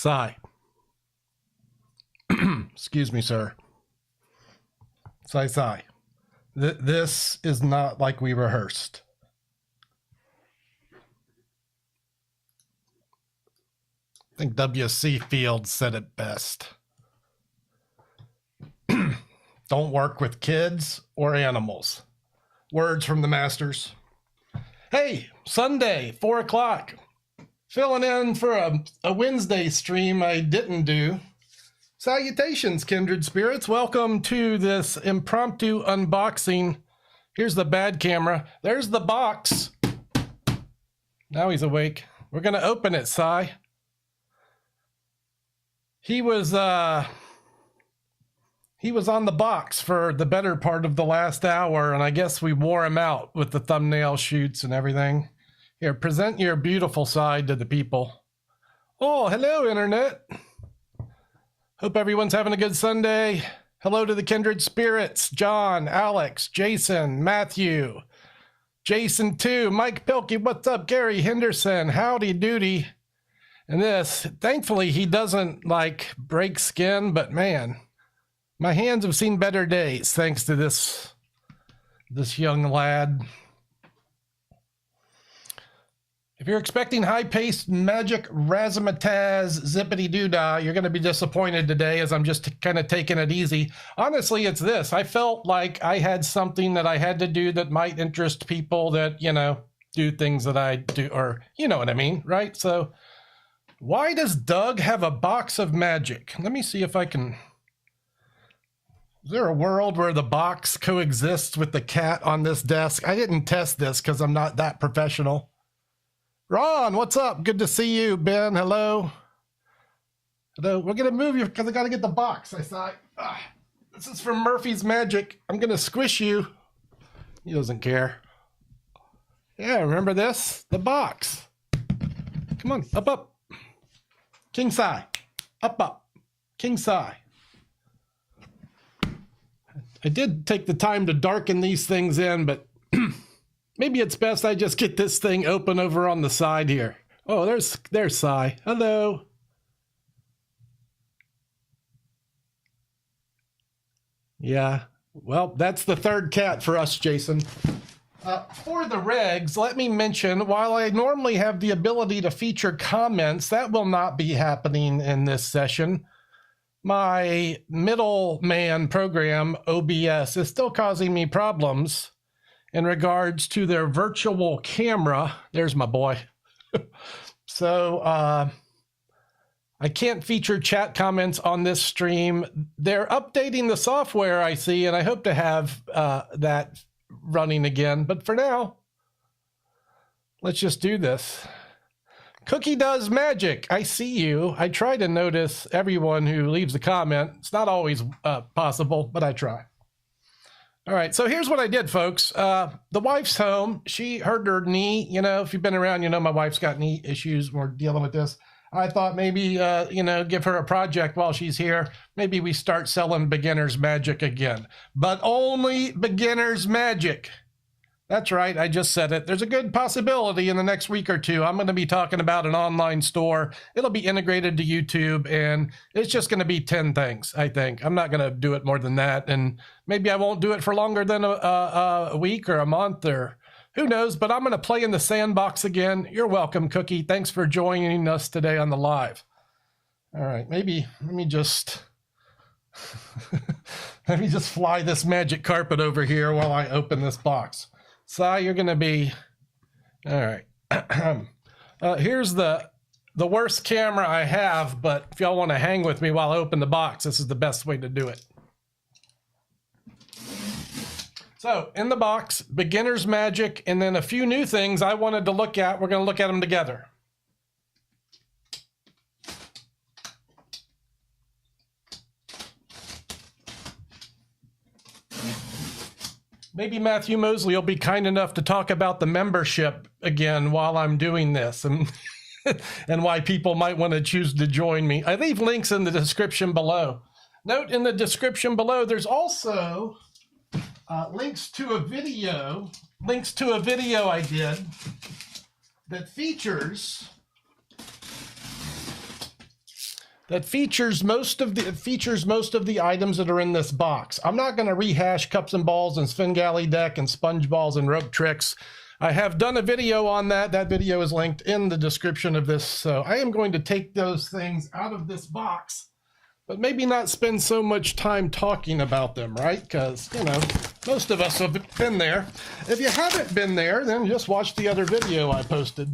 Sigh. Excuse me, sir. Sigh. This is not like we rehearsed. I think W.C. Fields said it best. Don't work with kids or animals. Words from the masters. Hey, Sunday, 4 o'clock. Filling in for a Wednesday stream I didn't do. Salutations, kindred spirits. Welcome to this impromptu unboxing. Here's the bad camera. There's the box. Now he's awake. We're going to open it, Cy. He was on the box for the better part of the last hour, and I guess we wore him out with the thumbnail shoots and everything. Here, present your beautiful side to the people. Oh, hello, Internet. Hope everyone's having a good Sunday. Hello to the kindred spirits. John, Alex, Jason, Matthew, Jason 2, Mike Pilkey, what's up? Gary Henderson, howdy doody. And this, thankfully he doesn't like break skin, but man, my hands have seen better days thanks to this young lad. If you're expecting high-paced magic razzmatazz zippity-doo-dah, you're going to be disappointed today as I'm just kind of taking it easy. Honestly, it's this. I felt like I had something that I had to do that might interest people that, you know, do things that I do, or you know what I mean, right? So why does Doug have a box of magic? Let me see if I can... Is there a world where the box coexists with the cat on this desk? I didn't test this because I'm not that professional. Ron, what's up? Good to see you. Ben, hello. Hello. We're going to move you because I got to get the box. I thought, this is from Murphy's Magic. I'm going to squish you. He doesn't care. Yeah, remember this? The box. Come on, up. King Sai. Up. King Sai. I did take the time to darken these things in, but maybe it's best I just get this thing open over on the side here. Oh, there's Sai. Hello. Yeah, well, that's the third cat for us, Jason. For the regs, let me mention, while I normally have the ability to feature comments, that will not be happening in this session. My middleman program, OBS, is still causing me problems in regards to their virtual camera. There's my boy. So I can't feature chat comments on this stream. They're updating the software, I see, and I hope to have that running again. But for now, let's just do this. Cookie does magic. I see you. I try to notice everyone who leaves a comment. It's not always possible, but I try. All right, so here's what I did, folks. The wife's home. She hurt her knee. You know, if you've been around, you know my wife's got knee issues. We're dealing with this. I thought maybe, you know, give her a project while she's here. Maybe we start selling beginner's magic again. But only beginner's magic. That's right, I just said it. There's a good possibility in the next week or two I'm going to be talking about an online store. It'll be integrated to YouTube, and it's just going to be 10 things, I think. I'm not going to do it more than that, and maybe I won't do it for longer than a week or a month, or who knows, but I'm going to play in the sandbox again. You're welcome, Cookie. Thanks for joining us today on the live. All right, maybe let me just... let me just fly this magic carpet over here while I open this box. Sai, you're going to be, all right. Here's the worst camera I have, but if y'all want to hang with me while I open the box, this is the best way to do it. So in the box, beginner's magic, and then a few new things I wanted to look at. We're going to look at them together. Maybe Matthew Mosley will be kind enough to talk about the membership again while I'm doing this, and and why people might want to choose to join me. I leave links in the description below. Note in the description below, there's also links to a video I did that features that features most of the items that are in this box. I'm not going to rehash cups and balls and Svengali deck and sponge balls and rope tricks. I have done a video on that. That video is linked in the description of this. So I am going to take those things out of this box, but maybe not spend so much time talking about them, right? Because, you know, most of us have been there. If you haven't been there, then just watch the other video I posted.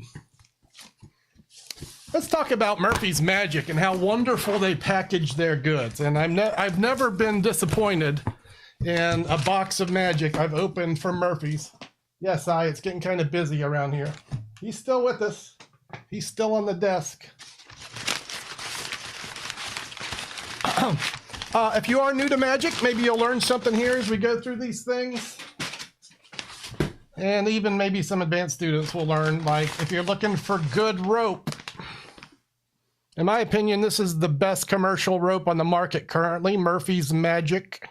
Let's talk about Murphy's Magic and how wonderful they package their goods. And I've never been disappointed in a box of magic I've opened from Murphy's. Yes, it's getting kind of busy around here. He's still with us. He's still on the desk. If you are new to magic, maybe you'll learn something here as we go through these things. And even maybe some advanced students will learn, like if you're looking for good rope. In my opinion, this is the best commercial rope on the market currently, Murphy's Magic.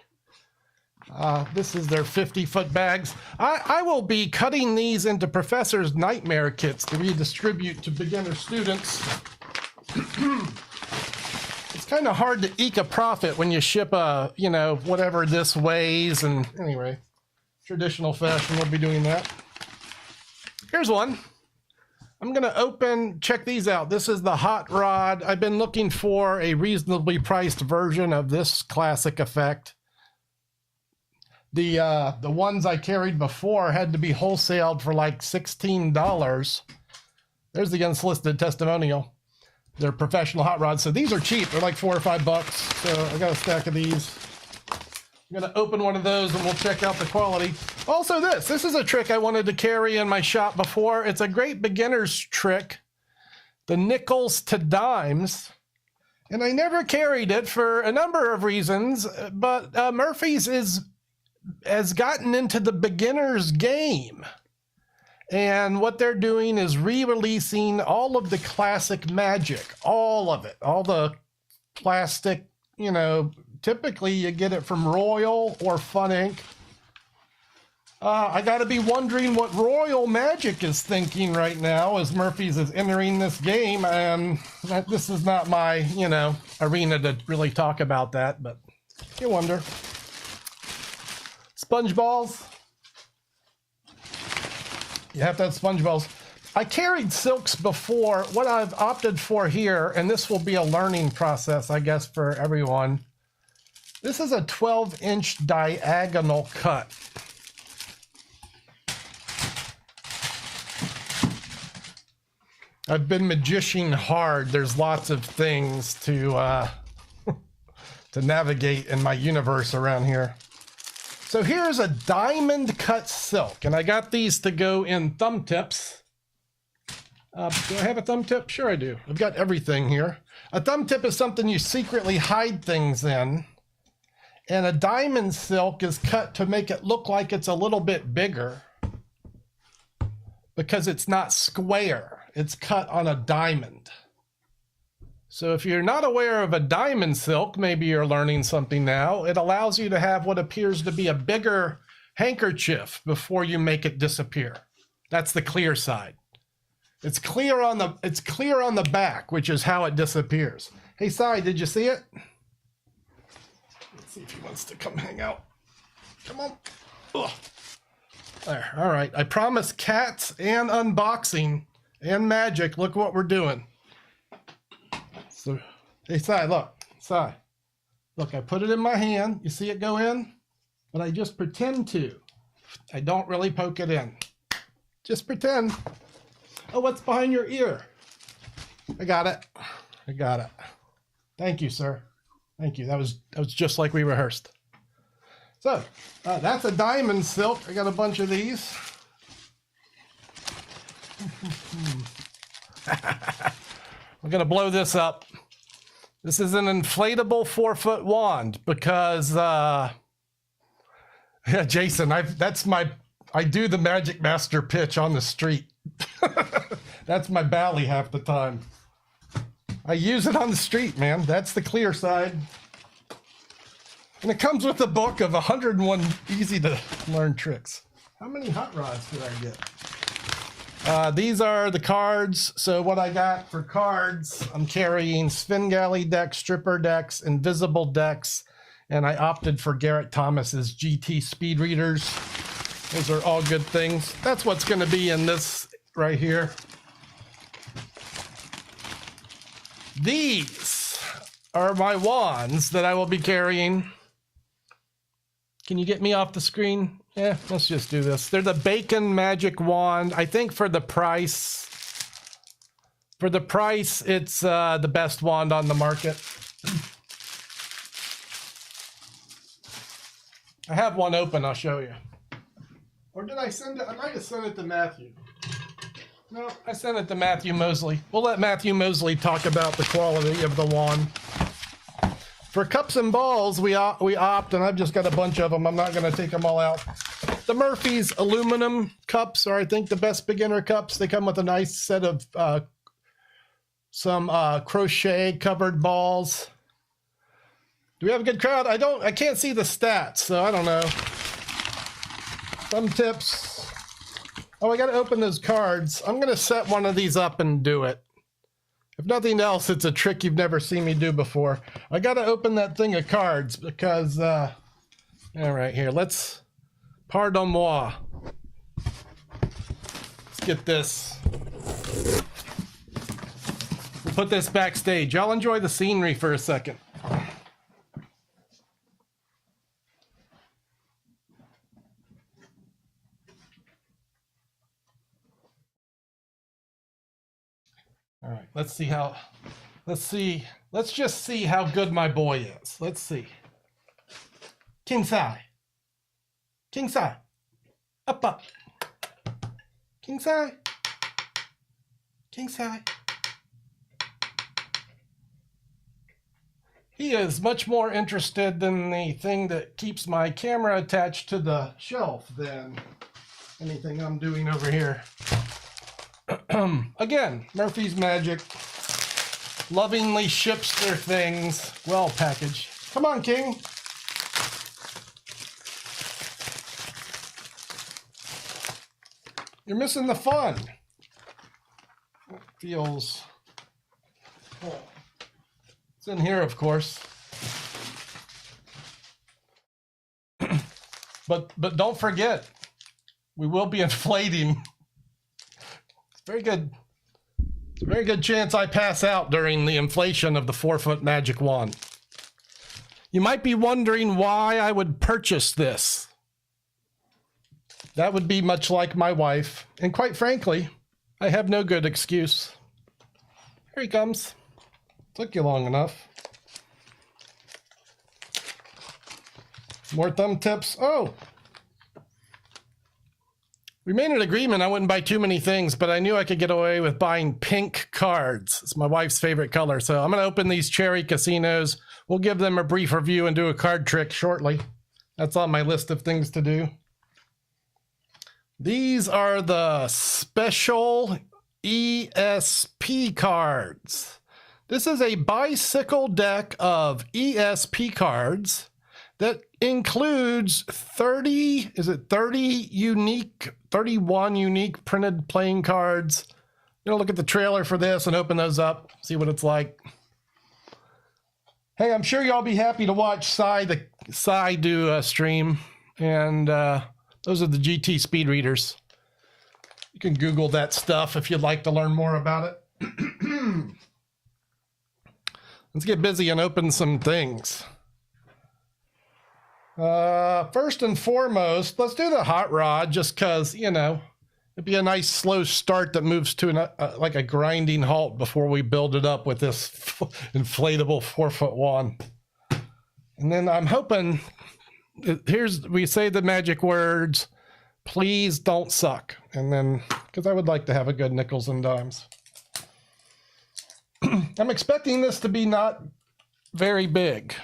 This is their 50-foot bags. I will be cutting these into Professor's Nightmare kits to redistribute to beginner students. It's kind of hard to eke a profit when you ship a, you know, whatever this weighs. And anyway, traditional fashion will be doing that. Here's one. I'm going to check these out. This is the Hot Rod. I've been looking for a reasonably priced version of this classic effect. The ones I carried before had to be wholesaled for like $16. There's the unsolicited testimonial. They're professional hot rods. So these are cheap. They're like $4 or $5. So I got a stack of these. I'm going to open one of those and we'll check out the quality. Also this is a trick I wanted to carry in my shop before. It's a great beginner's trick. The nickels to dimes. And I never carried it for a number of reasons, but Murphy's has gotten into the beginner's game. And what they're doing is re-releasing all of the classic magic, all of it, all the plastic, you know, typically you get it from Royal or Fun Inc. I got to be wondering what Royal Magic is thinking right now as Murphy's is entering this game. And this is not my, you know, arena to really talk about that, but you wonder. Sponge balls. You have to have sponge balls. I carried silks before. What I've opted for here, and this will be a learning process, I guess, for everyone. This is a 12-inch diagonal cut. I've been magician hard. There's lots of things to to navigate in my universe around here. So here's a diamond cut silk, and I got these to go in thumb tips. Do I have a thumb tip? Sure I do. I've got everything here. A thumb tip is something you secretly hide things in. And a diamond silk is cut to make it look like it's a little bit bigger because it's not square. It's cut on a diamond. So if you're not aware of a diamond silk, maybe you're learning something now. It allows you to have what appears to be a bigger handkerchief before you make it disappear. That's the clear side. It's clear on the back, which is how it disappears. Hey, Sai, did you see it? Let's see if he wants to come hang out. Come on. Ugh. There. All right. I promise cats and unboxing and magic. Look what we're doing. So, hey, Sai, look. Sai. Look, I put it in my hand. You see it go in? But I just pretend to. I don't really poke it in. Just pretend. Oh, what's behind your ear? I got it. I got it. Thank you, sir. Thank you. That was just like we rehearsed. So, that's a diamond silk. I got a bunch of these. I'm going to blow this up. This is an inflatable 4-foot wand because, yeah, Jason, I do the Magic Master pitch on the street. That's my bally half the time. I use it on the street, man. That's the clear side. And it comes with a book of 101 easy to learn tricks. How many hot rods did I get? These are the cards. So what I got for cards, I'm carrying Svengali decks, Stripper decks, Invisible decks, and I opted for Garrett Thomas's GT speed readers. Those are all good things. That's what's going to be in this right here. These are my wands that I will be carrying. Can you get me off the screen? Yeah, let's just do this. They're the Bacon Magic Wand. I think for the price, it's the best wand on the market. I have one open, I'll show you. Or did I send it? I might have sent it to Matthew. No, I sent it to Matthew Mosley. We'll let Matthew Mosley talk about the quality of the wand. For cups and balls, we opt, and I've just got a bunch of them. I'm not going to take them all out. The Murphy's aluminum cups are, I think, the best beginner cups. They come with a nice set of some crochet covered balls. Do we have a good crowd? I can't see the stats, so I don't know. Some tips. Oh, I got to open those cards. I'm going to set one of these up and do it. If nothing else, it's a trick you've never seen me do before. I got to open that thing of cards because, all right, here, pardon moi. Let's get this. We'll put this backstage. Y'all enjoy the scenery for a second. All right, let's just see how good my boy is. Let's see. King Sai. King Sai. Up, up. King Sai. King Sai. He is much more interested in the thing that keeps my camera attached to the shelf than anything I'm doing over here. Again, Murphy's Magic lovingly ships their things well packaged. Come on, King. You're missing the fun. It feels... Oh. It's in here, of course. But don't forget, we will be inflating. Very good. It's a very good chance I pass out during the inflation of the 4-foot magic wand. You might be wondering why I would purchase this. That would be much like my wife. And quite frankly, I have no good excuse. Here he comes. Took you long enough. More thumb tips. Oh! We made an agreement I wouldn't buy too many things, but I knew I could get away with buying pink cards. It's my wife's favorite color. So I'm going to open these Cherry Casinos. We'll give them a brief review and do a card trick shortly. That's on my list of things to do. These are the special ESP cards. This is a bicycle deck of ESP cards that includes 31 unique printed playing cards. You know, look at the trailer for this and open those up, see what it's like. Hey, I'm sure y'all be happy to watch Sai do a stream. And those are the GT speed readers. You can Google that stuff if you'd like to learn more about it. Let's get busy and open some things. First and foremost, let's do the hot rod just because, you know, it'd be a nice slow start that moves to like a grinding halt before we build it up with this inflatable 4-foot wand. And then I'm hoping, we say the magic words, please don't suck. And then, because I would like to have a good nickels and dimes. I'm expecting this to be not very big.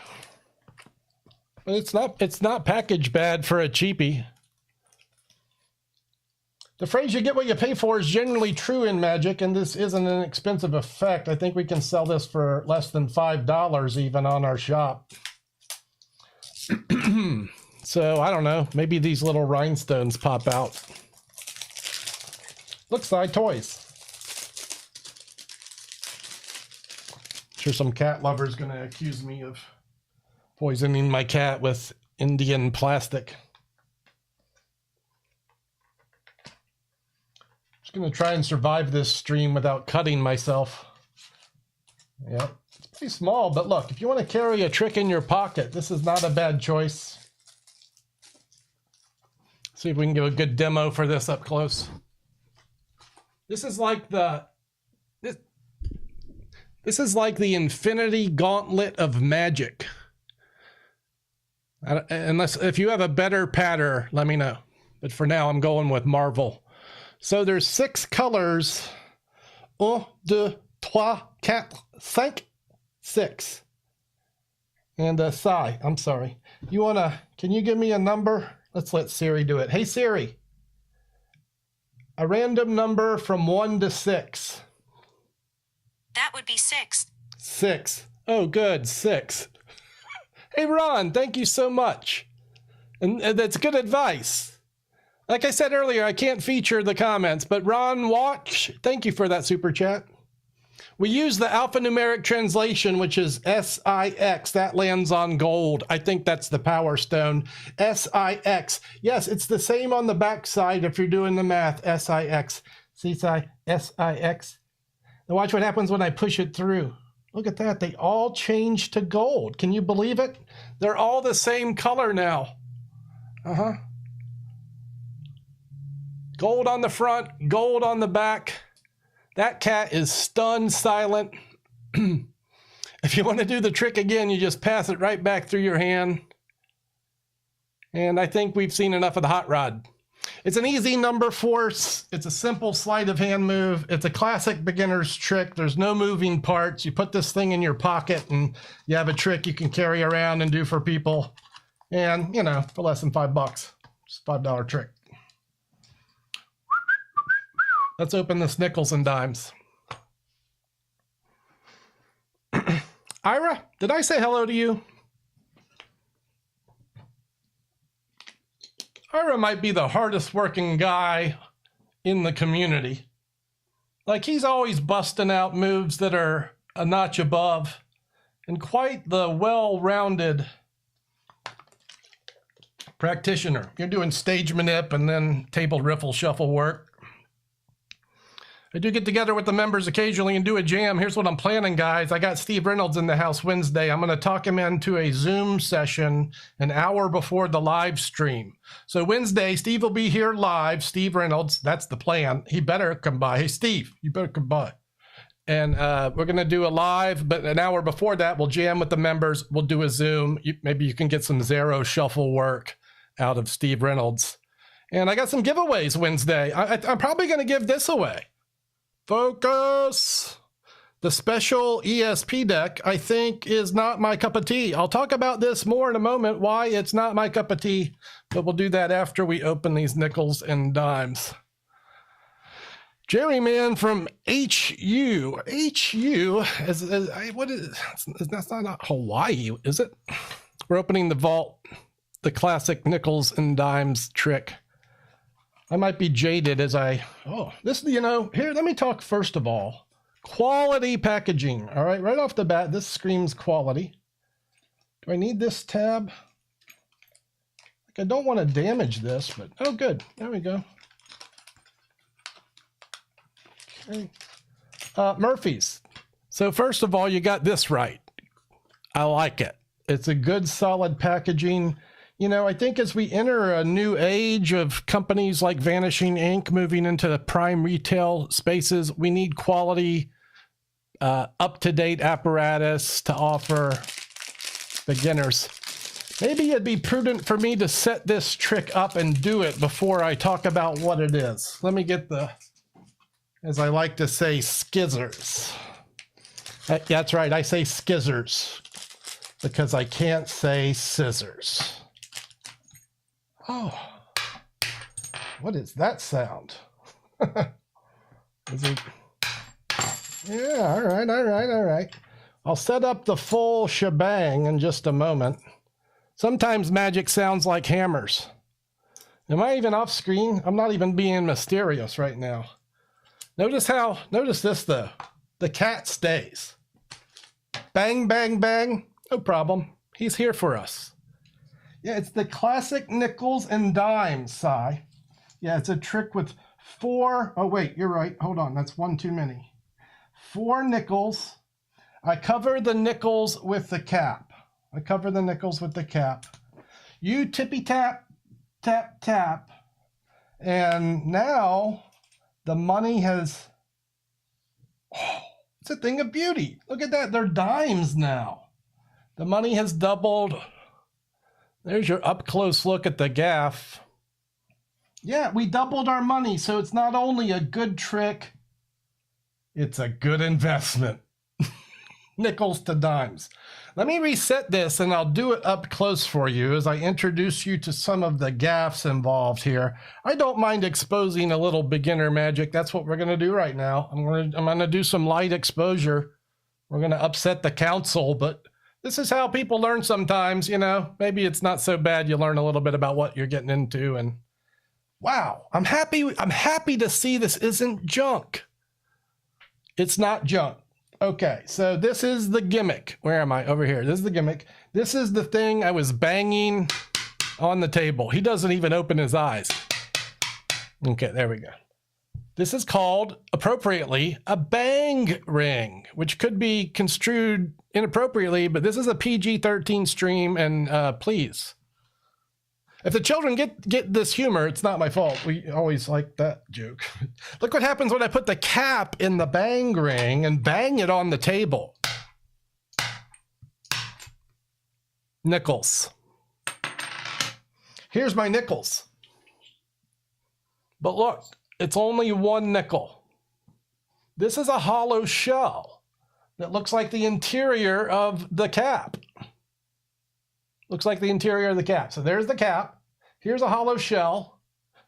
But it's not packaged bad for a cheapie. The phrase you get what you pay for is generally true in Magic, and this isn't an expensive effect. I think we can sell this for less than $5 even on our shop. So I don't know, maybe these little rhinestones pop out. Look, Side Toys. Sure some cat lover's gonna accuse me of poisoning my cat with Indian plastic. Just gonna try and survive this stream without cutting myself. Yep, it's pretty small, but look, if you want to carry a trick in your pocket, this is not a bad choice. See if we can give a good demo for this up close. This is like the this is like the Infinity Gauntlet of magic. Unless if you have a better pattern, let me know. But for now, I'm going with Marvel. So there's 6 colors. 1, 2, 3, 4, 5, 6. And Sai, I'm sorry. Can you give me a number? Let's let Siri do it. Hey Siri, a random number from 1 to 6. That would be 6. 6. Oh, good, 6. Hey Ron, thank you so much. And that's good advice. Like I said earlier, I can't feature the comments, but Ron Watch, thank you for that super chat. We use the alphanumeric translation, which is SIX. That lands on gold. I think that's the Power Stone. SIX. Yes, it's the same on the back side if you're doing the math. SIX. See, SIX. Now watch what happens when I push it through. Look at that. They all change to gold. Can you believe it? They're all the same color now. Gold on the front, gold on the back. That cat is stunned silent. If you want to do the trick again, you just pass it right back through your hand. And I think we've seen enough of the hot rod. It's an easy number force. It's a simple sleight of hand move. It's a classic beginner's trick. There's no moving parts. You put this thing in your pocket and you have a trick you can carry around and do for people. And, you know, for less than $5. Just a $5 trick. Let's open this nickels and dimes. Ira, did I say hello to you? Ira might be the hardest working guy in the community. Like, he's always busting out moves that are a notch above, and quite the well-rounded practitioner. You're doing stage manip and then table riffle shuffle work. I do get together with the members occasionally and do a jam. Here's what I'm planning, guys. I got Steve Reynolds in the house Wednesday. I'm going to talk him into a Zoom session an hour before the live stream. So Wednesday, Steve will be here live. Steve Reynolds, that's the plan. He better come by. Hey, Steve, you better come by. And we're going to do a live, but an hour before that, we'll jam with the members. We'll do a Zoom. Maybe you can get some Zero shuffle work out of Steve Reynolds. And I got some giveaways Wednesday. I'm probably going to give this away. Focus! The special ESP deck, I think, is not my cup of tea. I'll talk about this more in a moment, why it's not my cup of tea, but we'll do that after we open these nickels and dimes. Jerry Man from HU. HU, what is, that's not Hawaii, is it? We're opening the vault, the classic nickels and dimes trick. I might be jaded as this, you know, here, let me talk first of all. Quality packaging, all right? Right off the bat, this screams quality. Do I need this tab? Like, I don't want to damage this, but, oh, good. There we go. Okay. Murphy's. So first of all, you got this right. I like it. It's a good, solid packaging. You know, I think as we enter a new age of companies like Vanishing Ink moving into the prime retail spaces, we need quality, up-to-date apparatus to offer beginners. Maybe it'd be prudent for me to set this trick up and do it before I talk about what it is. Let me get the, as I like to say, skizzers. That's right, I say skizzers because I can't say scissors. Oh, what is that sound? Is it? Yeah, all right. I'll set up the full shebang in just a moment. Sometimes magic sounds like hammers. Am I even off screen? I'm not even being mysterious right now. Notice this though. The cat stays. Bang, bang, bang. No problem. He's here for us. Yeah, it's the classic nickels and dimes, Si. Yeah, it's a trick with 4. Oh, wait, you're right. Hold on. That's one too many. 4 nickels. I cover the nickels with the cap. You tippy tap, tap, tap. And now the money has... Oh, it's a thing of beauty. Look at that. They're dimes now. The money has doubled. There's your up close look at the gaff. Yeah, we doubled our money. So it's not only a good trick, it's a good investment. Nickels to dimes. Let me reset this and I'll do it up close for you as I introduce you to some of the gaffs involved here. I don't mind exposing a little beginner magic. That's what we're going to do right now. I'm going to do some light exposure. We're going to upset the council, but this is how people learn sometimes, you know. Maybe it's not so bad. You learn a little bit about what you're getting into, and wow, I'm happy to see this isn't junk. It's not junk. Okay, so this is the gimmick. Where am I? Over here. This is the gimmick. This is the thing I was banging on the table. He doesn't even open his eyes. Okay, there we go. This is called, appropriately, a bang ring, which could be construed inappropriately, but this is a PG-13 stream, and please. If the children get this humor, it's not my fault. We always like that joke. Look what happens when I put the cap in the bang ring and bang it on the table. Nickels. Here's my nickels. But look, it's only 1 nickel. This is a hollow shell that looks like the interior of the cap. Looks like the interior of the cap. So there's the cap. Here's a hollow shell,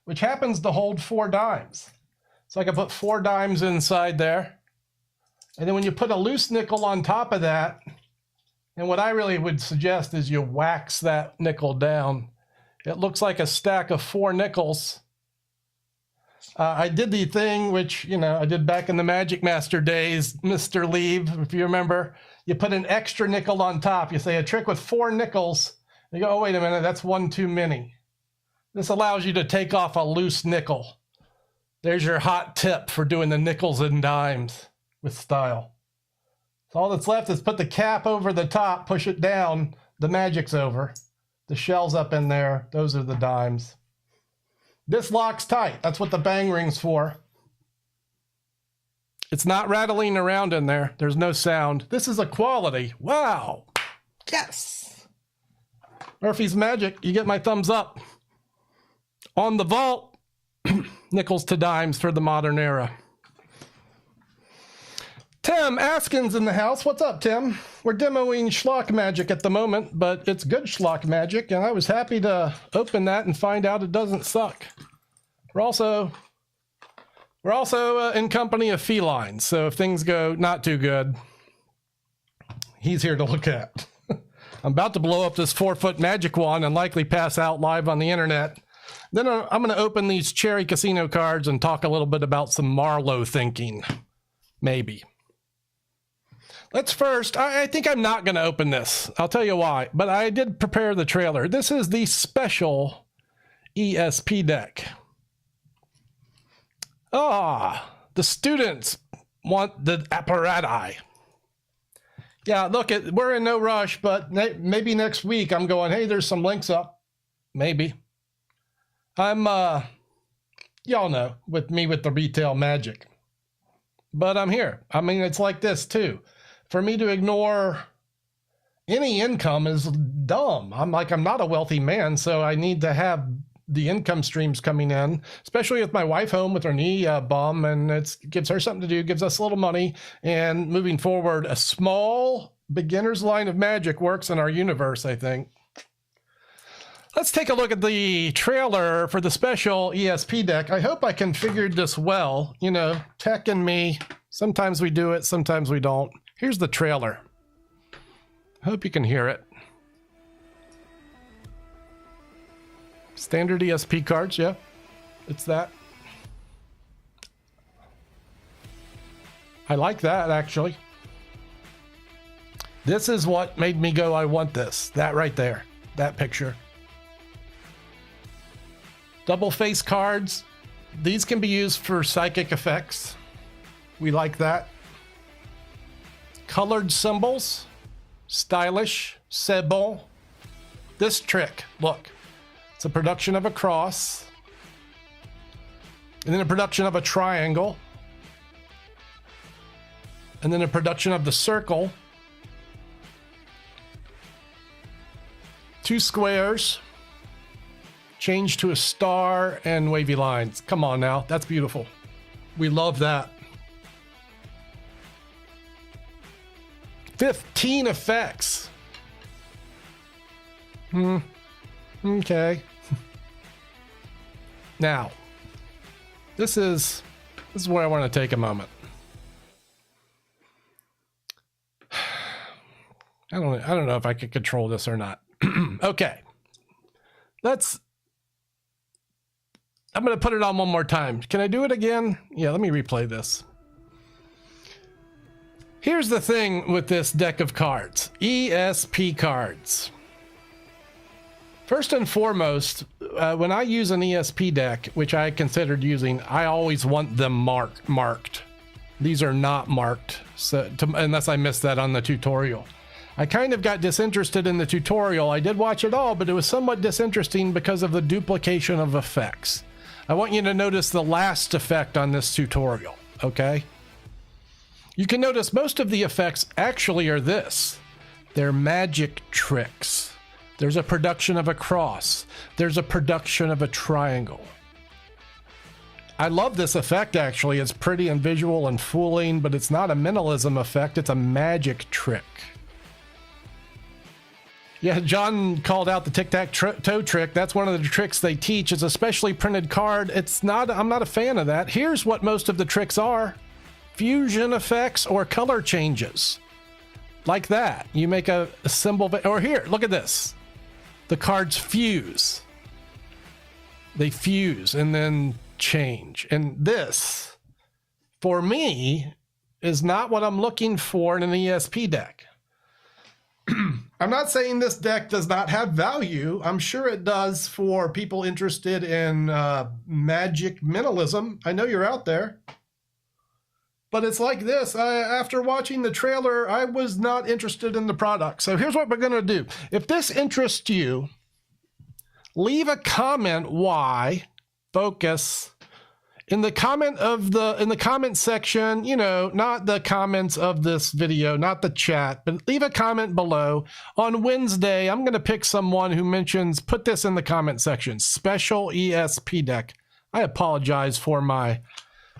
which happens to hold 4 dimes. So I can put 4 dimes inside there. And then when you put a loose nickel on top of that, and what I really would suggest is you wax that nickel down. It looks like a stack of 4 nickels. I did the thing which, you know, I did back in the Magic Master days, Mr. Leave, if you remember. You put an extra nickel on top. You say a trick with 4 nickels. You go, oh, wait a minute, that's 1 too many. This allows you to take off a loose nickel. There's your hot tip for doing the nickels and dimes with style. So all that's left is put the cap over the top, push it down, the magic's over. The shell's up in there, those are the dimes. This locks tight, that's what the bang ring's for. It's not rattling around in there, there's no sound. This is a quality, wow, yes. Murphy's Magic, you get my thumbs up. On the vault, nickels to dimes for the modern era. Tim Askins in the house. What's up, Tim? We're demoing schlock magic at the moment, but it's good schlock magic, and I was happy to open that and find out it doesn't suck. We're also in company of felines, so if things go not too good, he's here to look at. I'm about to blow up this 4-foot magic wand and likely pass out live on the internet. Then I'm going to open these Cherry Casino cards and talk a little bit about some Marlowe thinking. Maybe. Let's first, I think I'm not going to open this. I'll tell you why, but I did prepare the trailer. This is the special ESP deck. The students want the apparatus. Yeah, look, we're in no rush, but maybe next week I'm going, hey, there's some links up. Maybe. Y'all know, with me with the retail magic. But I'm here. I mean, it's like this too. For me to ignore any income is dumb. I'm not a wealthy man, so I need to have the income streams coming in, especially with my wife home with her knee bum, and it gives her something to do, gives us a little money, and moving forward, a small beginner's line of magic works in our universe, I think. Let's take a look at the trailer for the special ESP deck. I hope I configured this well. You know, tech and me, sometimes we do it, sometimes we don't. Here's the trailer. I hope you can hear it. Standard ESP cards, yeah, it's that. I like that, actually. This is what made me go, I want this. That right there. That picture. Double face cards. These can be used for psychic effects. We like that. Colored symbols. Stylish. C'est bon. This trick, look. It's a production of a cross. And then a production of a triangle. And then a production of the circle. 2 squares. Change to a star and wavy lines. Come on now, that's beautiful. We love that. 15 effects. Okay. Now, this is where I want to take a moment. I don't know if I could control this or not. Okay. I'm going to put it on one more time. Can I do it again? Yeah, let me replay this. Here's the thing with this deck of cards. ESP cards. First and foremost, when I use an ESP deck, which I considered using, I always want them marked. These are not marked, unless I missed that on the tutorial. I kind of got disinterested in the tutorial. I did watch it all, but it was somewhat disinteresting because of the duplication of effects. I want you to notice the last effect on this tutorial, okay? You can notice most of the effects actually are this. They're magic tricks. There's a production of a cross. There's a production of a triangle. I love this effect, actually. It's pretty and visual and fooling, but it's not a mentalism effect. It's a magic trick. Yeah, John called out the tic-tac-toe trick. That's one of the tricks they teach. It's a specially printed card. I'm not a fan of that. Here's what most of the tricks are. Fusion effects or color changes. Like that. You make a symbol, or here, look at this. The cards fuse. They fuse and then change. And this, for me, is not what I'm looking for in an ESP deck. I'm not saying this deck does not have value. I'm sure it does for people interested in magic mentalism. I know you're out there. But it's like this. After watching the trailer, I was not interested in the product. So here's what we're going to do. If this interests you, leave a comment why, focus, in the comment section, you know, not the comments of this video, not the chat, but leave a comment below. On Wednesday, I'm going to pick someone who mentions, put this in the comment section, special ESP deck. I apologize for my,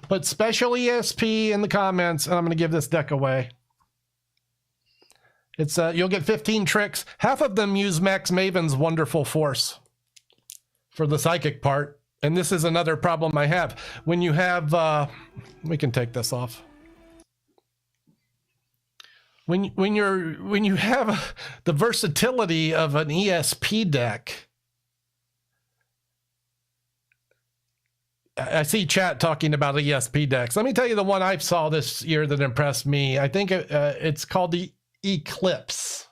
put special ESP in the comments, and I'm going to give this deck away. It's you'll get 15 tricks. Half of them use Max Maven's Wonderful Force for the psychic part. And this is another problem I have. When you have, we can take this off. When you have the versatility of an ESP deck, I see chat talking about ESP decks. Let me tell you the one I saw this year that impressed me. I think it's called the Eclipse.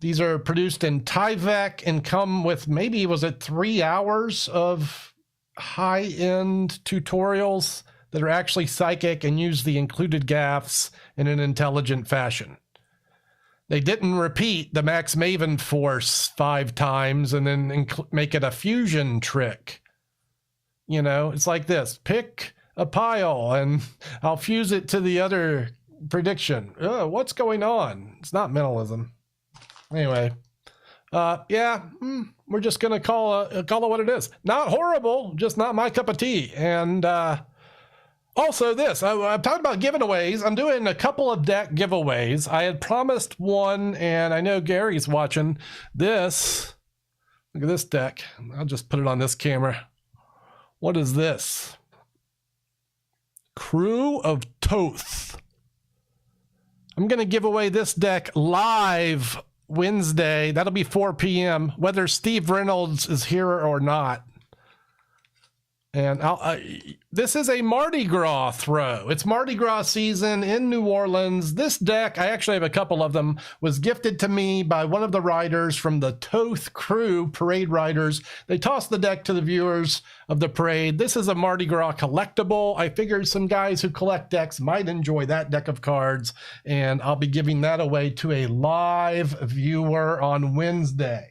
These are produced in Tyvek and come with maybe, was it 3 hours of high-end tutorials that are actually psychic and use the included gaffs in an intelligent fashion. They didn't repeat the Max Maven Force 5 times and then make it a fusion trick. You know, it's like this. Pick a pile and I'll fuse it to the other prediction. What's going on? It's not mentalism. Anyway, yeah, we're just going to call it what it is. Not horrible, just not my cup of tea. And also this, I'm talking about giveaways. I'm doing a couple of deck giveaways. I had promised one, and I know Gary's watching this. Look at this deck. I'll just put it on this camera. What is this? Crew of Toth. I'm going to give away this deck live Wednesday. That'll be 4 p.m. whether Steve Reynolds is here or not. And this is a Mardi Gras throw. It's Mardi Gras season in New Orleans. This deck, I actually have a couple of them, was gifted to me by one of the riders from the Toth Crew parade riders. They tossed the deck to the viewers of the parade. This is a Mardi Gras collectible. I figured some guys who collect decks might enjoy that deck of cards, and I'll be giving that away to a live viewer on Wednesday.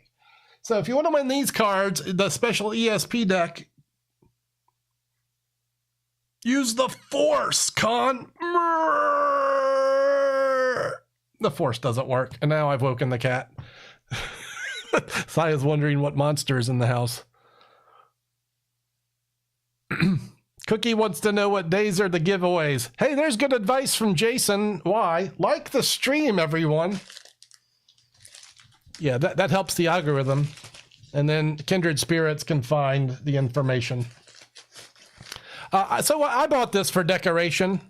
So if you want to win these cards, the special ESP deck, use the Force, Conn. The Force doesn't work, and now I've woken the cat. Saya's wondering what monster is in the house. Cookie wants to know what days are the giveaways. Hey, there's good advice from Jason. Why? Like the stream, everyone. Yeah, that helps the algorithm. And then Kindred Spirits can find the information. So I bought this for decoration.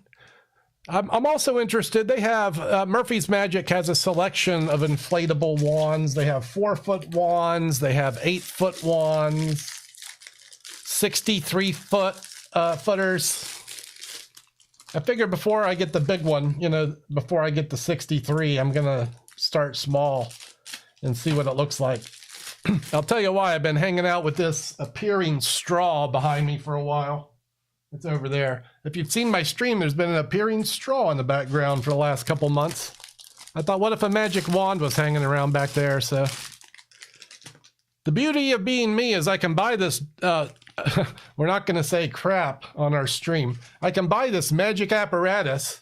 I'm also interested. They have, Murphy's Magic has a selection of inflatable wands. They have 4-foot wands. They have 8-foot wands, 63-footers. I figured before I get the big one, you know, before I get the 63, I'm going to start small and see what it looks like. I'll tell you why. I've been hanging out with this appearing straw behind me for a while. It's over there. If you've seen my stream, there's been an appearing straw in the background for the last couple months. I thought, what if a magic wand was hanging around back there? So the beauty of being me is I can buy this, we're not going to say crap on our stream. I can buy this magic apparatus,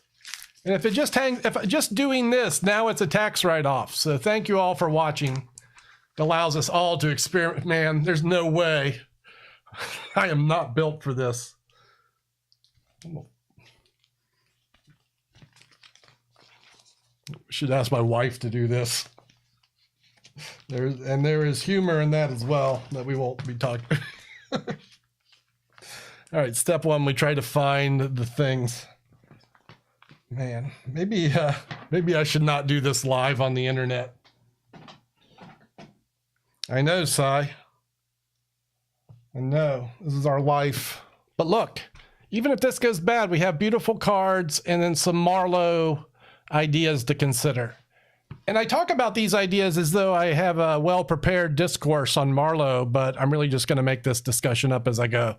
and if it just hangs, if just doing this, now it's a tax write-off. So thank you all for watching. It allows us all to experiment. Man, there's no way. I am not built for this. Should ask my wife to do this. There is humor in that as well that we won't be talking. All right, step one, we try to find the things. Man, maybe I should not do this live on the internet. I know, Sai. I know, this is our life. But look, even if this goes bad, we have beautiful cards and then some Marlowe ideas to consider. And I talk about these ideas as though I have a well-prepared discourse on Marlowe, but I'm really just going to make this discussion up as I go.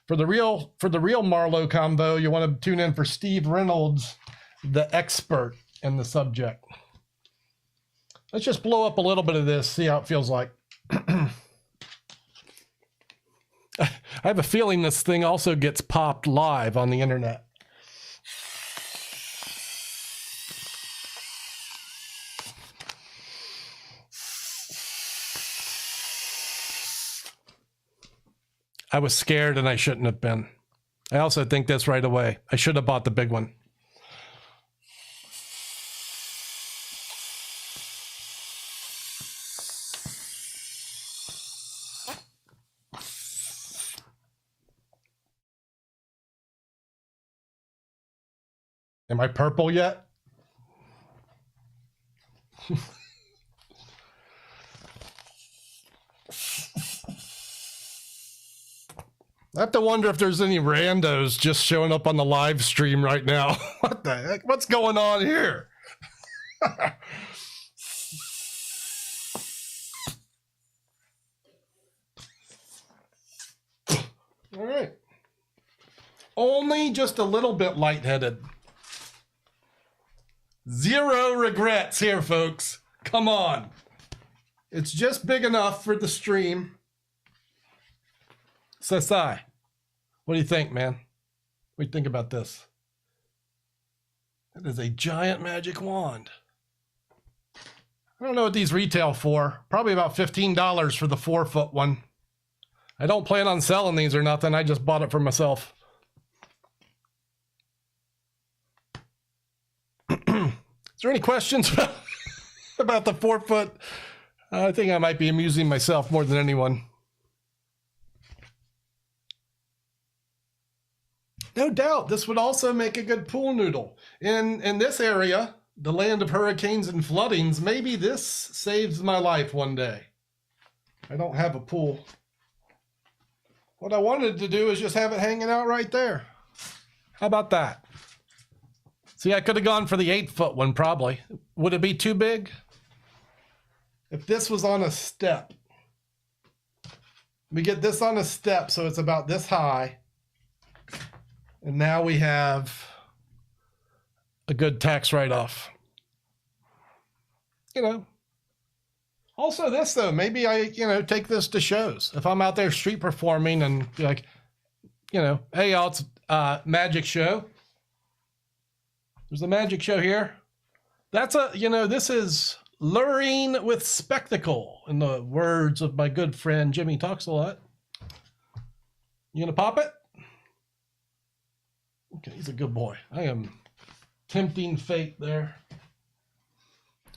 For the real Marlowe combo, you want to tune in for Steve Reynolds, the expert in the subject. Let's just blow up a little bit of this, see how it feels like. I have a feeling this thing also gets popped live on the internet. I was scared and I shouldn't have been. I also think this right away. I should have bought the big one. Am I purple yet? I have to wonder if there's any randos just showing up on the live stream right now. What the heck? What's going on here? All right. Only just a little bit lightheaded. Zero regrets here, folks. Come on. It's just big enough for the stream. Sasai, what do you think, man? What do you think about this? That is a giant magic wand. I don't know what these retail for. Probably about $15 for the 4-foot one. I don't plan on selling these or nothing. I just bought it for myself. Is there any questions about the 4-foot? I think I might be amusing myself more than anyone. No doubt, this would also make a good pool noodle. In this area, the land of hurricanes and floodings, maybe this saves my life one day. I don't have a pool. What I wanted to do is just have it hanging out right there. How about that? See, I could have gone for the 8-foot one probably. Would it be too big? If this was on a step, we get this on a step, so it's about this high. And now we have a good tax write-off. You know. Also this though, maybe I, take this to shows. If I'm out there street performing and be like, hey y'all, it's magic show. There's a magic show here. That's this is luring with spectacle, in the words of my good friend Jimmy Talks a Lot. You gonna pop it? Okay, he's a good boy. I am tempting fate there.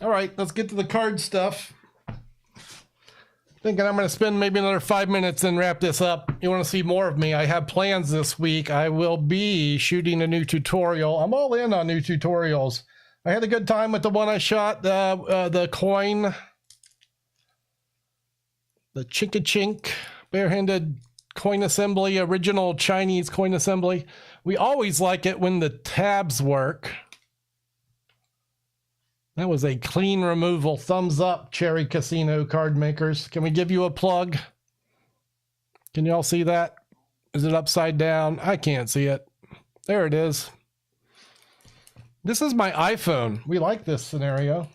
All right, let's get to the card stuff. Thinking I'm going to spend maybe another 5 minutes and wrap this up. You want to see more of me? I have plans this week. I will be shooting a new tutorial. I'm all in on new tutorials. I had a good time with the one I shot, the coin, the Chink barehanded coin assembly, original Chinese coin assembly. We always like it when the tabs work. That was a clean removal. Thumbs up, Cherry Casino card makers. Can we give you a plug? Can you all see that? Is it upside down? I can't see it. There it is. This is my iPhone. We like this scenario.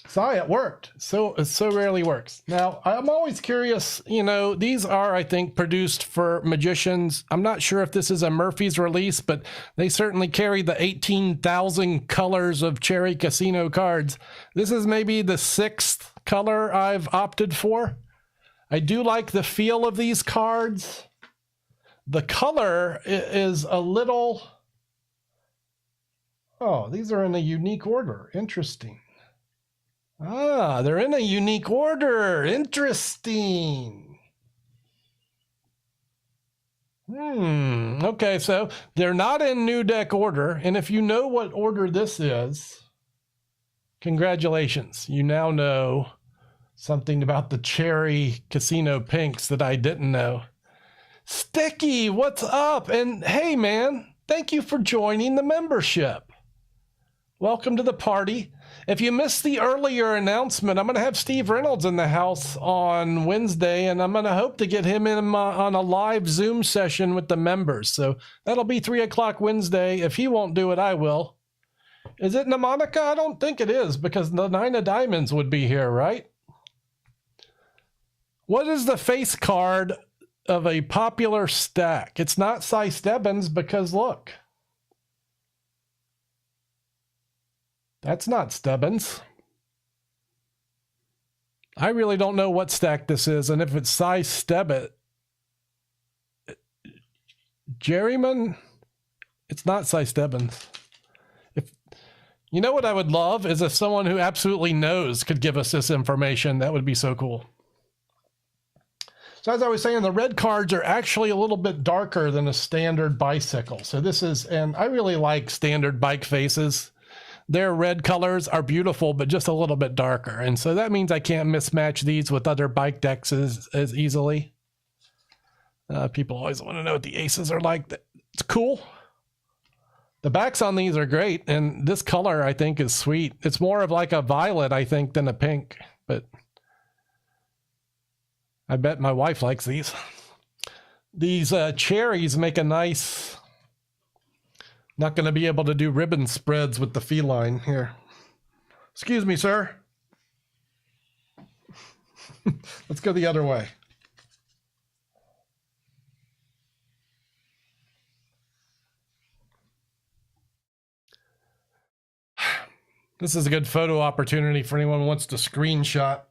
Sorry, it worked. It so rarely works. Now, I'm always curious, these are, I think, produced for magicians. I'm not sure if this is a Murphy's release, but they certainly carry the 18,000 colors of Cherry Casino cards. This is maybe the 6th color I've opted for. I do like the feel of these cards. The color is a little... Oh, these are in a unique order. Interesting. Ah, they're in a unique order. Interesting. Okay, so they're not in new deck order. And if you know what order this is, congratulations. You now know something about the Cherry Casino pinks that I didn't know. Sticky, what's up? And hey, man, thank you for joining the membership. Welcome to the party. If you missed the earlier announcement, I'm going to have Steve Reynolds in the house on Wednesday, and I'm going to hope to get him in on a live Zoom session with the members. So that'll be 3 o'clock Wednesday. If he won't do it, I will. Is it mnemonic? I don't think it is, because the 9 of diamonds would be here, right? What is the face card of a popular stack? It's not Cy Stebbins, because look. That's not Stebbins. I really don't know what stack this is, and if it's Cy Stebbins, Jerryman, it's not Cy Stebbins. You know what I would love is if someone who absolutely knows could give us this information. That would be so cool. So as I was saying, the red cards are actually a little bit darker than a standard bicycle. So this is, and I really like standard bike faces. Their red colors are beautiful, but just a little bit darker. And so that means I can't mismatch these with other bike decks as easily. People always want to know what the aces are like. It's cool. The backs on these are great. And this color, I think, is sweet. It's more of like a violet, I think, than a pink. But I bet my wife likes these. These cherries make a nice... Not going to be able to do ribbon spreads with the feline here. Excuse me, sir. Let's go the other way. This is a good photo opportunity for anyone who wants to screenshot.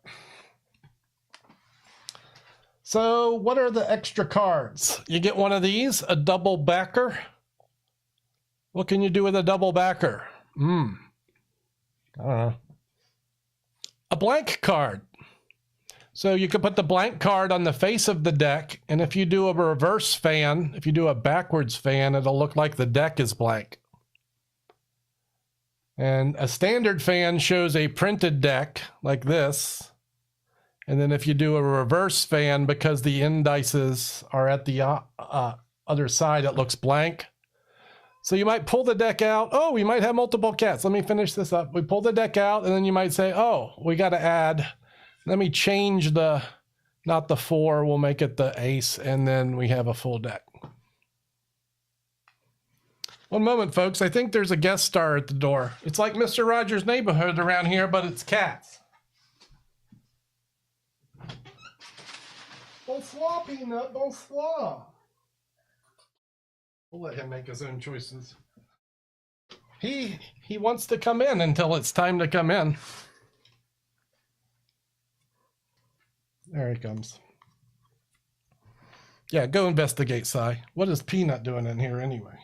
So what are the extra cards? You get one of these, a double backer. What can you do with a double backer? I don't know. A blank card. So you could put the blank card on the face of the deck, and if you do a reverse fan, if you do a backwards fan, it'll look like the deck is blank. And a standard fan shows a printed deck like this, And then if you do a reverse fan, because the indices are at the other side, it looks blank. So you might pull the deck out. Oh, we might have multiple cats. Let me finish this up. We pull the deck out, and then you might say, oh, we got to add. Let me change the, not the 4. We'll make it the ace, and then we have a full deck. One moment, folks. I think there's a guest star at the door. It's like Mr. Rogers' Neighborhood around here, but it's cats. Bonsoir, Peanut. Bonsoir. We'll let him make his own choices. He wants to come in until it's time to come in. There he comes. Yeah, go investigate, Si. What is Peanut doing in here anyway?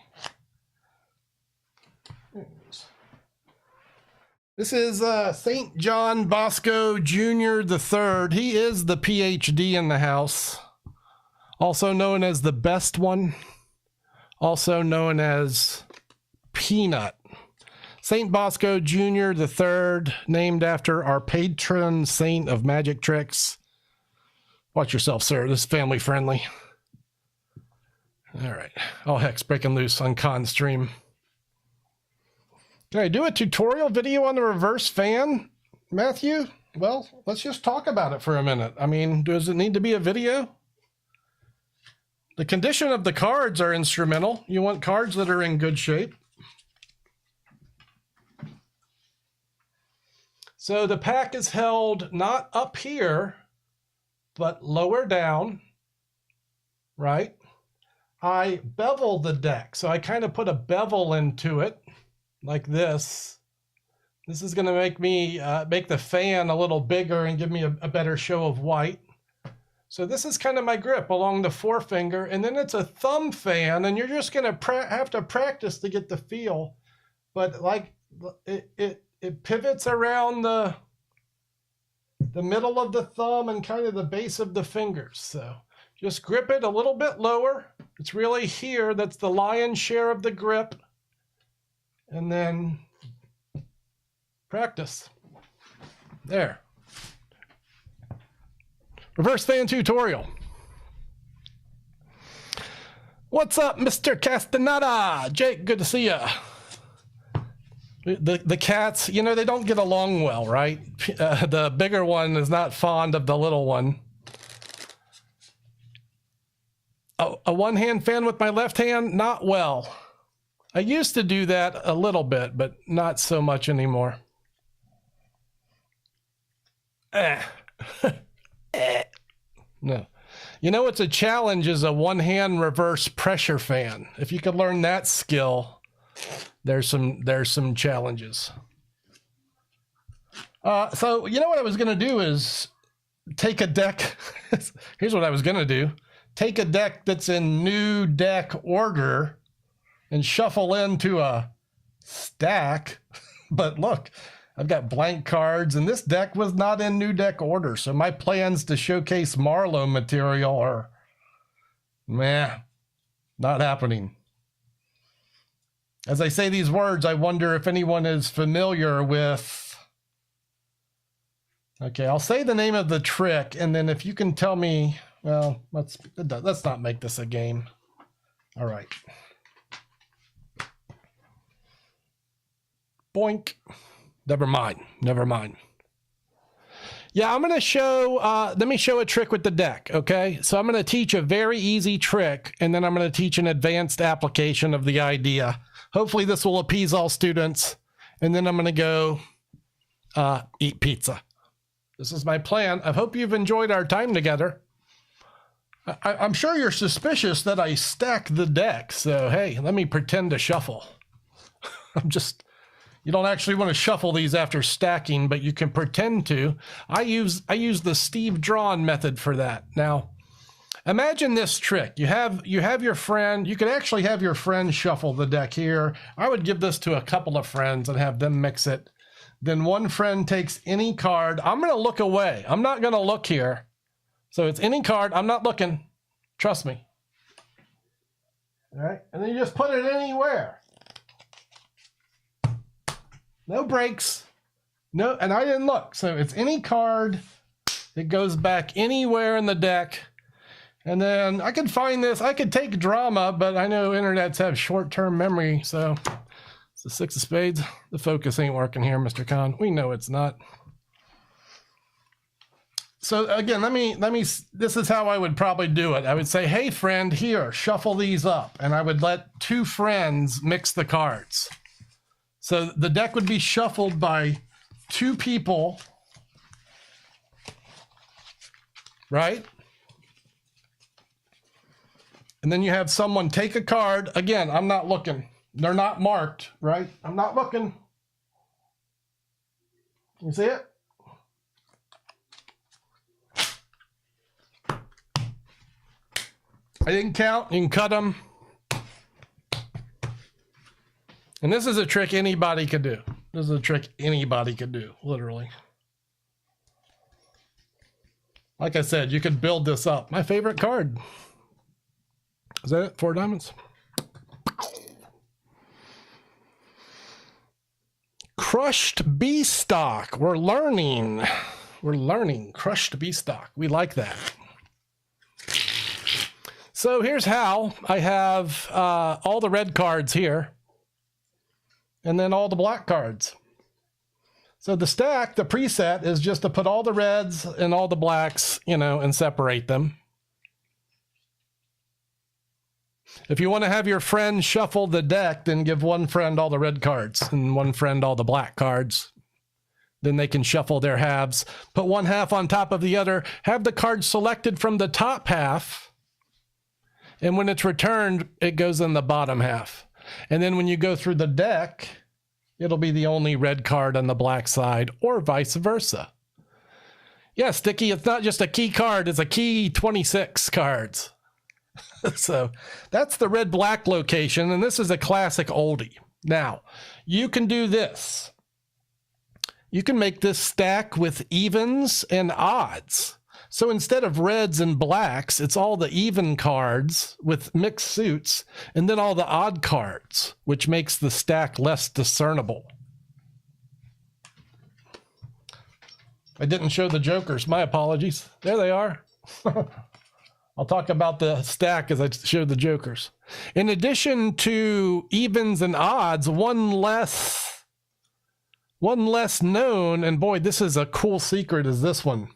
This is St. John Bosco Jr. III. He is the PhD in the house, also known as the best one, also known as Peanut. St. Bosco Jr. III, named after our patron saint of magic tricks. Watch yourself, sir. This is family friendly. All right. Oh, heck's breaking loose on Conn stream. Can I do a tutorial video on the reverse fan, Matthew? Well, let's just talk about it for a minute. I mean, does it need to be a video? The condition of the cards are instrumental. You want cards that are in good shape. So the pack is held not up here, but lower down, right? I bevel the deck. So I kind of put a bevel into it. Like this. This is going to make me make the fan a little bigger and give me a better show of white. So this is kind of my grip along the forefinger, and then it's a thumb fan, and you're just going to have to practice to get the feel. But like it pivots around the middle of the thumb and kind of the base of the fingers. So just grip it a little bit lower. It's really here. That's the lion's share of the grip. And then practice. There. Reverse fan tutorial. What's up, Mr. Castaneda? Jake, good to see ya. The cats, you know, they don't get along well, right? The bigger one is not fond of the little one. Oh, a one-hand fan with my left hand? Not well. I used to do that a little bit, but not so much anymore. No. You know what's a challenge is a one-hand reverse pressure fan. If you could learn that skill, there's some challenges. So you know what I was going to do is take a deck. Here's what I was going to do. Take a deck that's in new deck order and shuffle into a stack. But look, I've got blank cards, and this deck was not in new deck order. So my plans to showcase Marlowe material are, meh, not happening. As I say these words, I wonder if anyone is familiar with, okay, I'll say the name of the trick, and then if you can tell me, well, let's not make this a game. All right. Boink. Never mind. Never mind. Yeah, I'm going to show, let me show a trick with the deck, okay? So I'm going to teach a very easy trick, and then I'm going to teach an advanced application of the idea. Hopefully this will appease all students, and then I'm going to go eat pizza. This is my plan. I hope you've enjoyed our time together. I'm sure you're suspicious that I stack the deck, so hey, let me pretend to shuffle. You don't actually want to shuffle these after stacking, but you can pretend to. I use the Steve Drawn method for that. Now, imagine this trick. You have your friend. You could actually have your friend shuffle the deck here. I would give this to a couple of friends and have them mix it. Then one friend takes any card. I'm going to look away. I'm not going to look here. So it's any card. I'm not looking. Trust me. All right. And then you just put it anywhere. No breaks. No, and I didn't look. So it's any card. It goes back anywhere in the deck. And then I could find this. I could take drama, but I know internets have short-term memory. So it's the 6 of spades. The focus ain't working here, Mr. Conn. We know it's not. So again, this is how I would probably do it. I would say, hey friend, here, shuffle these up. And I would let 2 friends mix the cards. So the deck would be shuffled by 2 people, right? And then you have someone take a card. Again, I'm not looking. They're not marked, right? I'm not looking. You see it? I didn't count. You can cut them. And this is a trick anybody could do. This is a trick anybody could do, literally. Like I said, you could build this up. My favorite card. Is that it? 4 diamonds. Crushed bee stock. We're learning. We're learning. Crushed bee stock. We like that. So here's how. I have all the red cards here. And then all the black cards. So the stack, the preset, is just to put all the reds and all the blacks, you know, and separate them. If you want to have your friend shuffle the deck, then give one friend all the red cards and one friend all the black cards. Then they can shuffle their halves. Put one half on top of the other. Have the card selected from the top half. And when it's returned, it goes in the bottom half. And then when you go through the deck, it'll be the only red card on the black side, or vice versa. Yeah, Sticky, it's not just a key card, it's a key 26 cards. So that's the red-black location, and this is a classic oldie. Now, you can do this. You can make this stack with evens and odds. So instead of reds and blacks, it's all the even cards with mixed suits, and then all the odd cards, which makes the stack less discernible. I didn't show the jokers. My apologies. There they are. I'll talk about the stack as I show the jokers. In addition to evens and odds, one less known, and boy, this is a cool secret, is this one.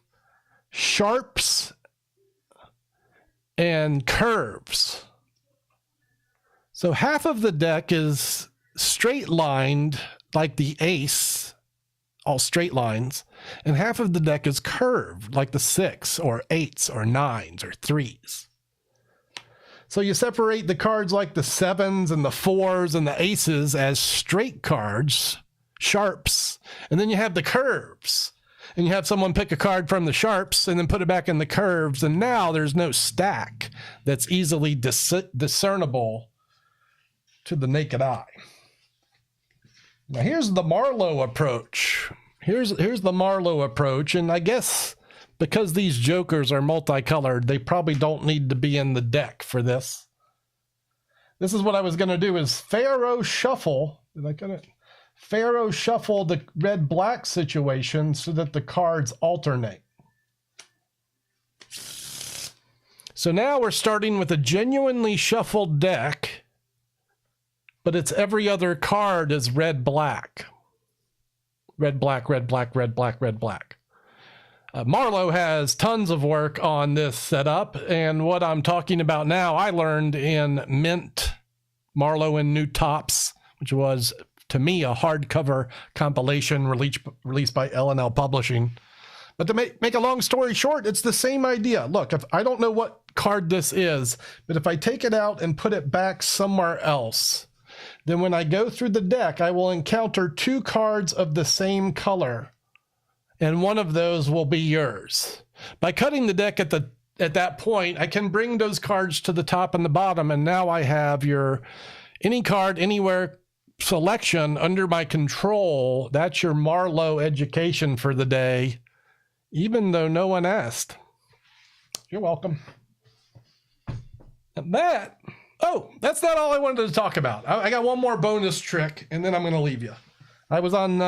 Sharps and curves. So half of the deck is straight lined like the ace, all straight lines, and half of the deck is curved like the 6 or 8s or 9s or 3s. So you separate the cards like the 7s and the 4s and the aces as straight cards, sharps, and then you have the curves. And you have someone pick a card from the sharps and then put it back in the curves. And now there's no stack that's easily discernible to the naked eye. Now here's the Marlowe approach. Here's the Marlowe approach. And I guess because these jokers are multicolored, they probably don't need to be in the deck for this. This is what I was going to do is Pharaoh shuffle. Did I get it? Pharaoh shuffle the red-black situation so that the cards alternate. So now we're starting with a genuinely shuffled deck, but it's every other card is red-black. Red-black, red-black, red-black, red-black. Marlowe has tons of work on this setup, and what I'm talking about now, I learned in Mint, Marlowe and New Tops, which was, to me, a hardcover compilation released by L&L Publishing. But to make a long story short, it's the same idea. Look, if I don't know what card this is, but if I take it out and put it back somewhere else, then when I go through the deck, I will encounter 2 cards of the same color, and one of those will be yours. By cutting the deck at that point, I can bring those cards to the top and the bottom, and now I have your any card anywhere selection under my control. That's your Marlowe education for the day, even though no one asked. You're welcome. And that's not all I wanted to talk about. I got one more bonus trick, and then I'm going to leave you. I was on,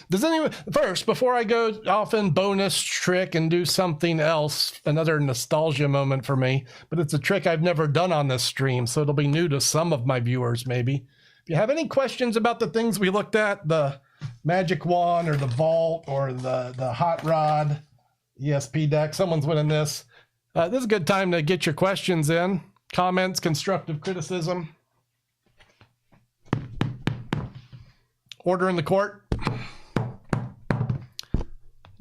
does anyone, first, before I go off in bonus trick and do something else, another nostalgia moment for me, but it's a trick I've never done on this stream, so it'll be new to some of my viewers, maybe. If you have any questions about the things we looked at, the magic wand or the vault or the hot rod ESP deck, someone's winning this. This is a good time to get your questions in, comments, constructive criticism. Order in the court.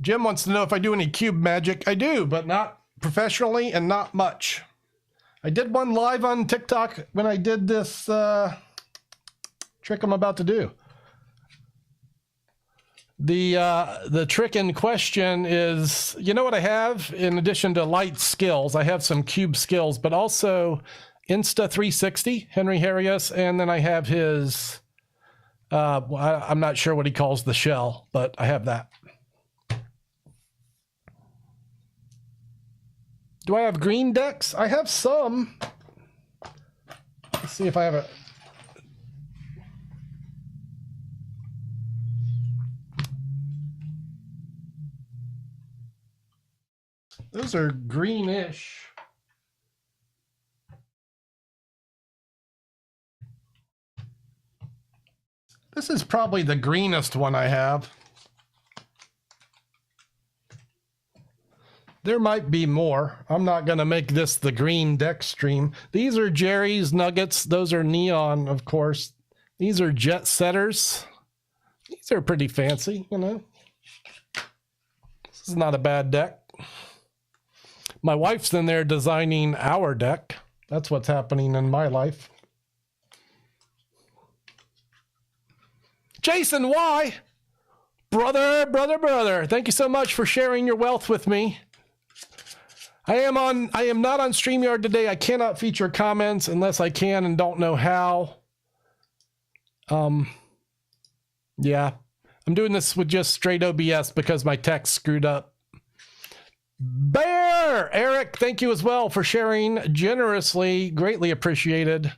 Jim wants to know if I do any cube magic. I do, but not professionally and not much. I did one live on TikTok when I did this trick I'm about to do. The trick in question is, you know what I have? In addition to light skills, I have some cube skills, but also Insta 360, Henry Harrius, and then I have his... I'm not sure what he calls the shell, but I have that. Do I have green decks? I have some. Let's see if I have a... Those are greenish. This is probably the greenest one I have. There might be more. I'm not going to make this the green deck stream. These are Jerry's Nuggets. Those are neon, of course. These are Jet Setters. These are pretty fancy, you know. This is not a bad deck. My wife's in there designing our deck. That's what's happening in my life. Jason, why? Brother. Thank you so much for sharing your wealth with me. I am not on StreamYard today. I cannot feature comments unless I can and don't know how. Yeah. I'm doing this with just straight OBS because my text screwed up. Bear! Eric, thank you as well for sharing generously. Greatly appreciated.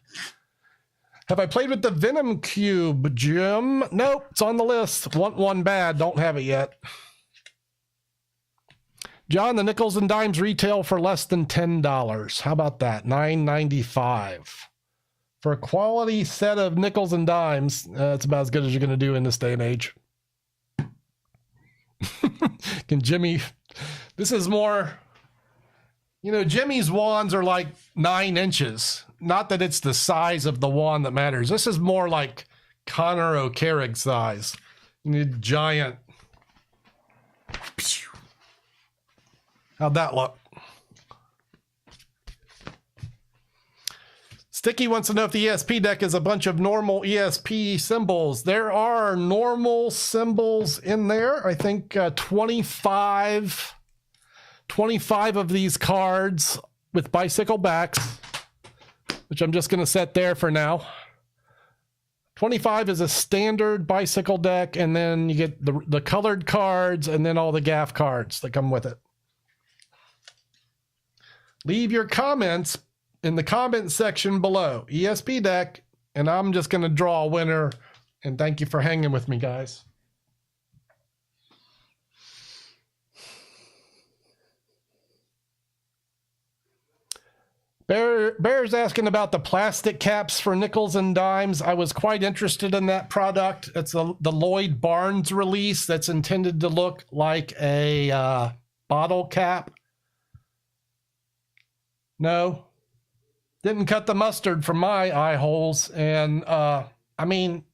Have I played with the Venom Cube, Jim? Nope, it's on the list. Want one bad, don't have it yet. John, the nickels and dimes retail for less than $10. How about that? $9.95. For a quality set of nickels and dimes, it's about as good as you're going to do in this day and age. Can Jimmy... This is more... You know, Jimmy's wands are like 9 inches. Not that it's the size of the wand that matters. This is more like Connor O'Carrick size. You need giant. How'd that look? Sticky wants to know if the ESP deck is a bunch of normal ESP symbols. There are normal symbols in there. I think 25 of these cards with bicycle backs, which I'm just going to set there for now. 25 is a standard bicycle deck, and then you get the colored cards and then all the gaff cards that come with it. Leave your comments in the comment section below. ESP deck, and I'm just going to draw a winner, and thank you for hanging with me, guys. Bear's asking about the plastic caps for nickels and dimes. I was quite interested in that product. It's the Lloyd Barnes release that's intended to look like a bottle cap. No, didn't cut the mustard from my eye holes. And I mean,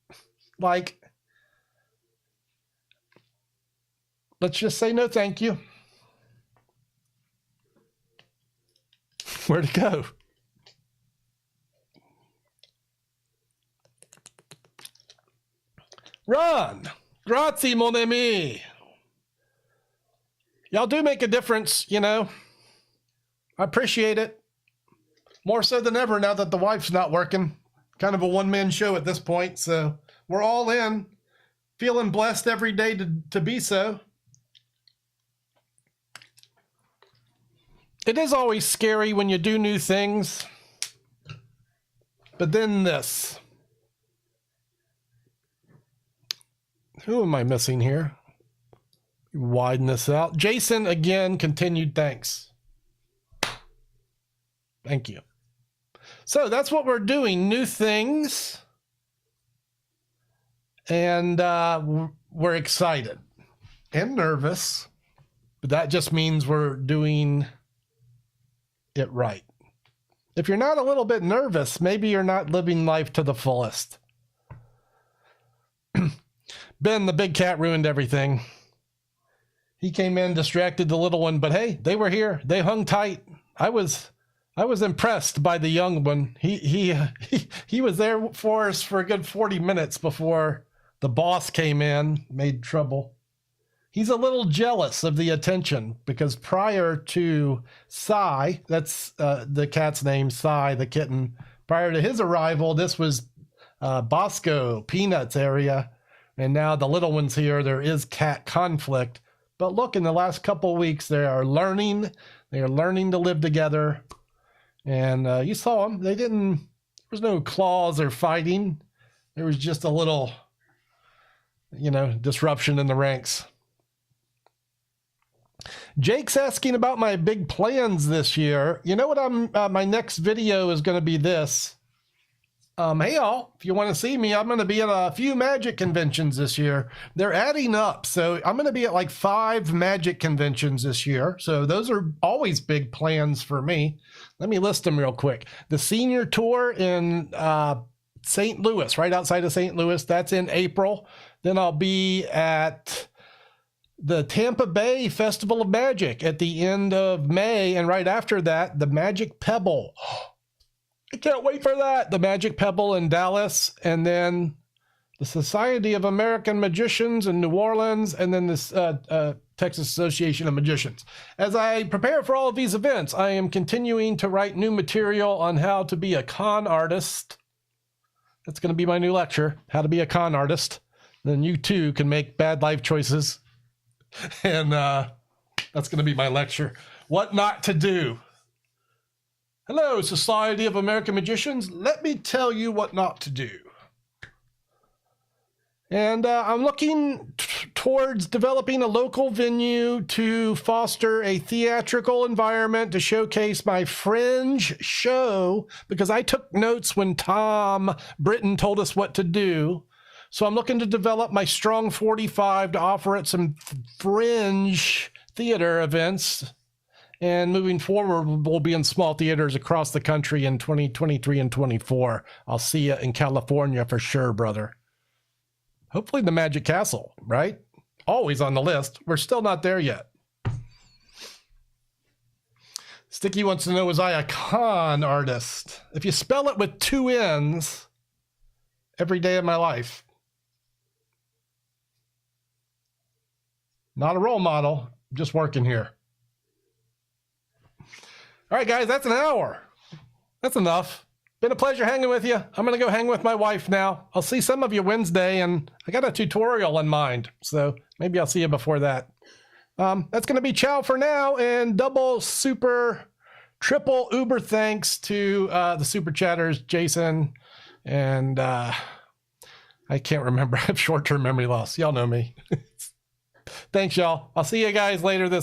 like, let's just say no thank you. Where'd it go? Run! Grazie, mon ami. Y'all do make a difference, you know. I appreciate it. More so than ever now that the wife's not working. Kind of a one-man show at this point, so we're all in. Feeling blessed every day to be so. It is always scary when you do new things. But then this. Who am I missing here? Widen this out. Jason, again, continued thanks. Thank you. So that's what we're doing. New things. And we're excited and nervous. But that just means we're doing it right. If you're not a little bit nervous, maybe you're not living life to the fullest. Ben, the big cat, ruined everything. He came in, distracted the little one, but hey, they were here. They hung tight. I was impressed by the young one. He was there for us for a good 40 minutes before the boss came in, made trouble. He's a little jealous of the attention because prior to Sai, that's the cat's name, Sai, the kitten, prior to his arrival, this was Bosco, Peanuts area. And now the little one's here. There is cat conflict. But look, in the last couple of weeks, they are learning to live together. And you saw them. There was no claws or fighting. There was just a little, disruption in the ranks. Jake's asking about my big plans this year. You know what? My next video is going to be this. Hey y'all, if you want to see me, I'm going to be at a few magic conventions this year. They're adding up. So I'm going to be at like 5 magic conventions this year. So those are always big plans for me. Let me list them real quick. The senior tour in St. Louis, right outside of St. Louis. That's in April. Then I'll be at the Tampa Bay Festival of Magic at the end of May. And right after that, the Magic Pebble. I can't wait for that. The Magic Pebble in Dallas, and then the Society of American Magicians in New Orleans, and then this Texas Association of Magicians. As I prepare for all of these events, I am continuing to write new material on how to be a con artist. That's going to be my new lecture, how to be a con artist. Then you too can make bad life choices. And that's going to be my lecture. What not to do. Hello, Society of American Magicians. Let me tell you what not to do. And I'm looking towards developing a local venue to foster a theatrical environment to showcase my fringe show, because I took notes when Tom Britton told us what to do. So I'm looking to develop my Strong 45 to offer at some fringe theater events. And moving forward, we'll be in small theaters across the country in 2023 and 24. I'll see you in California for sure, brother. Hopefully the Magic Castle, right? Always on the list. We're still not there yet. Sticky wants to know, was I a con artist? If you spell it with 2 N's, every day of my life. Not a role model, just working here. All right, guys, that's an hour. That's enough. Been a pleasure hanging with you. I'm going to go hang with my wife now. I'll see some of you Wednesday, and I got a tutorial in mind, so maybe I'll see you before that. That's going to be ciao for now, and double, super, triple uber thanks to the super chatters, Jason, and I can't remember. I have short-term memory loss. Y'all know me. Thanks, y'all. I'll see you guys later this